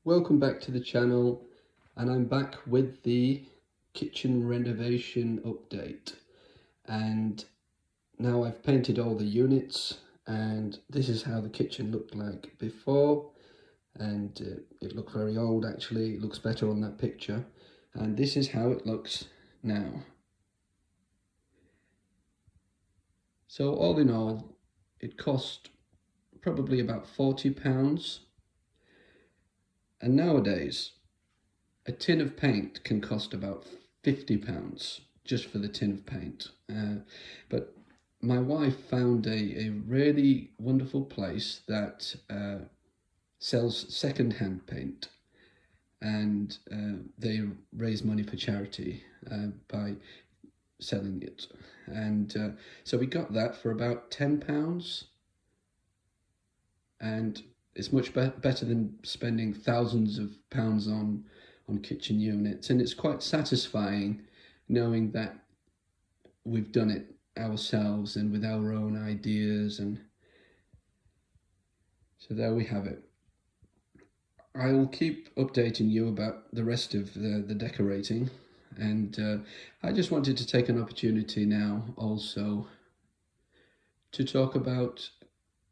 Welcome back to the channel, and I'm back with the kitchen renovation update. And now I've painted all the units, and this is how the kitchen looked like before. And it looked very old actually. It looks better on that picture, and this is how it looks now. So all in all, it cost probably about £40, and nowadays a tin of paint can cost about £50 just for the tin of paint. But my wife found a really wonderful place that sells second-hand paint, and they raise money for charity by selling it. And so we got that for about £10, and it's much better than spending thousands of pounds on kitchen units, and it's quite satisfying knowing that we've done it ourselves and with our own ideas. And so there we have it. I will keep updating you about the rest of the decorating, and I just wanted to take an opportunity now also to talk about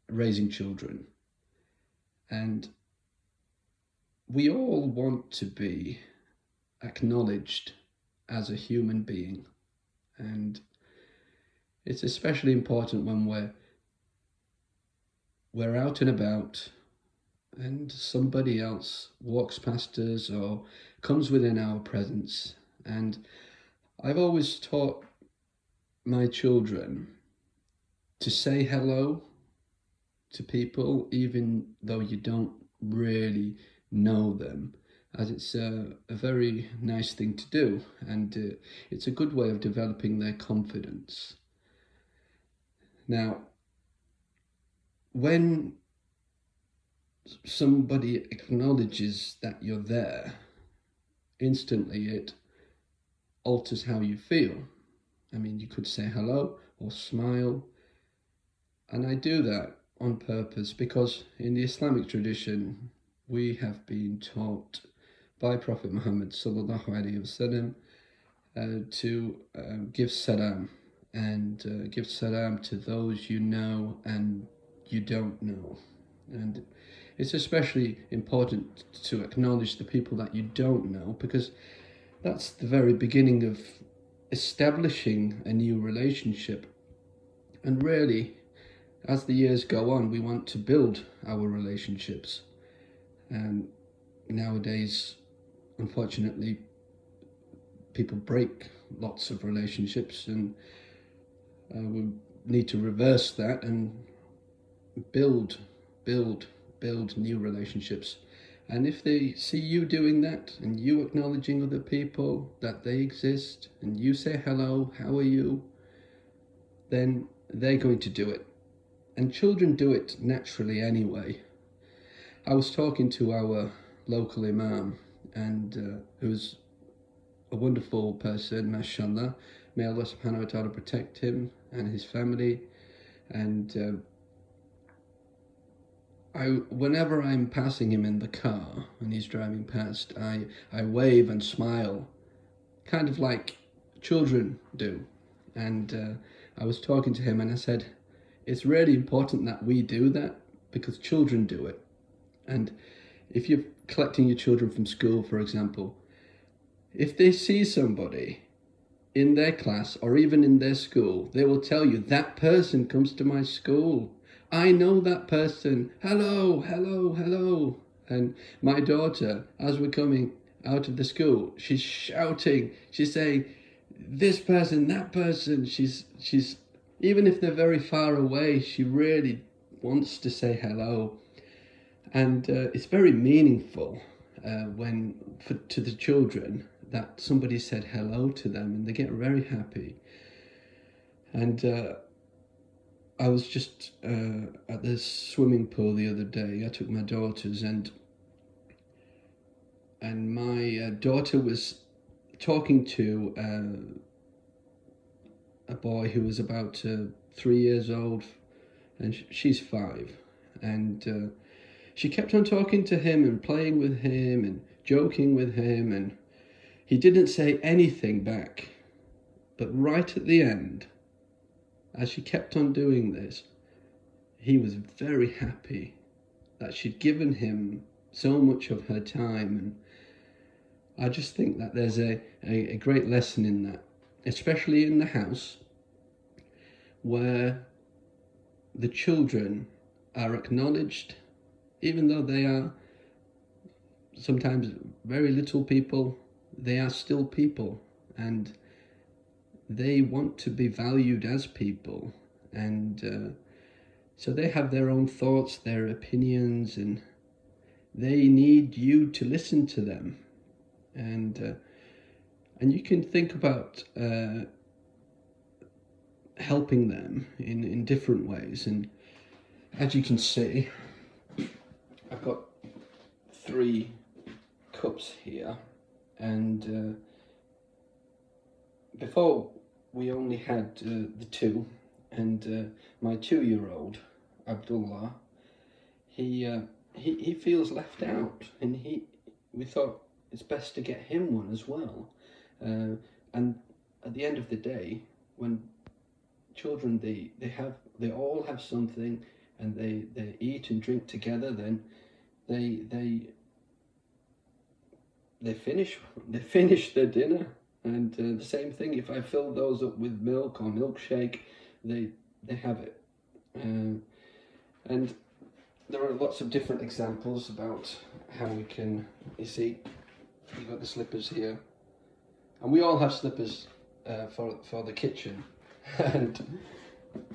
raising children. And we all want to be acknowledged as a human being, and it's especially important when we're out and about and somebody else walks past us or comes within our presence. And I've always taught my children to say hello to people even though you don't really know them, as it's a very nice thing to do, and it's a good way of developing their confidence. Now, when somebody acknowledges that you're there, instantly it alters how you feel. I mean, you could say hello or smile, and I do that on purpose because in the Islamic tradition we have been taught by Prophet Muhammad sallallahu alaihi wasallam to give salam, and give salam to those you know and you don't know. And it's especially important to acknowledge the people that you don't know, because that's the very beginning of establishing a new relationship. And really, as the years go on, we want to build our relationships. And nowadays, unfortunately, people break lots of relationships, and we need to reverse that and build new relationships. And if they see you doing that and you acknowledging other people that they exist and you say hello, how are you, then they're going to do it. And children do it naturally anyway. I was talking to our local imam, and who's a wonderful person, mashallah. May Allah subhanahu wa ta'ala protect him and his family. And whenever I'm passing him in the car and he's driving past, I wave and smile, kind of like children do. And I was talking to him and I said, it's really important that we do that because children do it. And if you're collecting your children from school, for example, if they see somebody in their class or even in their school, they will tell you, that person comes to my school. I know that person. Hello, hello, hello. And my daughter, as we're coming out of the school, she's shouting. She's saying, this person, that person. She's even if they're very far away, she really wants to say hello. And it's very meaningful to the children that somebody said hello to them, and they get very happy. And I was just at the swimming pool the other day. I took my daughters, and my daughter was talking to a boy who was about 3 years old, and she's 5, and she kept on talking to him and playing with him and joking with him, and he didn't say anything back. But right at the end, as she kept on doing this, he was very happy that she'd given him so much of her time. And I just think that there's a great lesson in that, especially in the house where the children are acknowledged, even though they are sometimes very little people, they are still people, and they want to be valued as people. And so they have their own thoughts, their opinions, and they need you to listen to them. And you can think about helping them in different ways. And as you can see, I've got 3 cups here, and before we only had the 2, and my 2-year-old Abdullah, he feels left out, and we thought it's best to get him one as well. And at the end of the day, when children they all have something, and they eat and drink together, then they finish their dinner. And the same thing, if I fill those up with milk or milkshake, they have it. And there are lots of different examples about how we can, you see, you've got the slippers here. And we all have slippers for the kitchen. And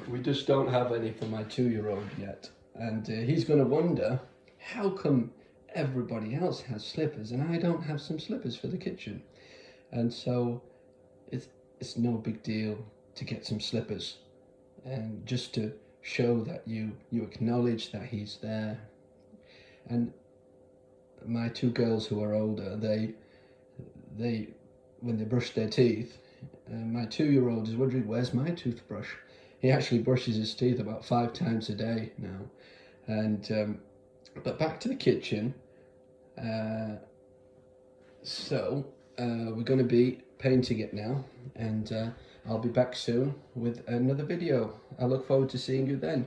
we just don't have any for my 2-year-old yet. And he's going to wonder, how come everybody else has slippers and I don't have some slippers for the kitchen? And so it's no big deal to get some slippers, and just to show that you acknowledge that he's there. And my 2 girls who are older, they when they brush their teeth, my 2-year-old is wondering, where's my toothbrush? He actually brushes his teeth about 5 times a day now. And but back to the kitchen. So we're going to be painting it now, and I'll be back soon with another video. I look forward to seeing you then.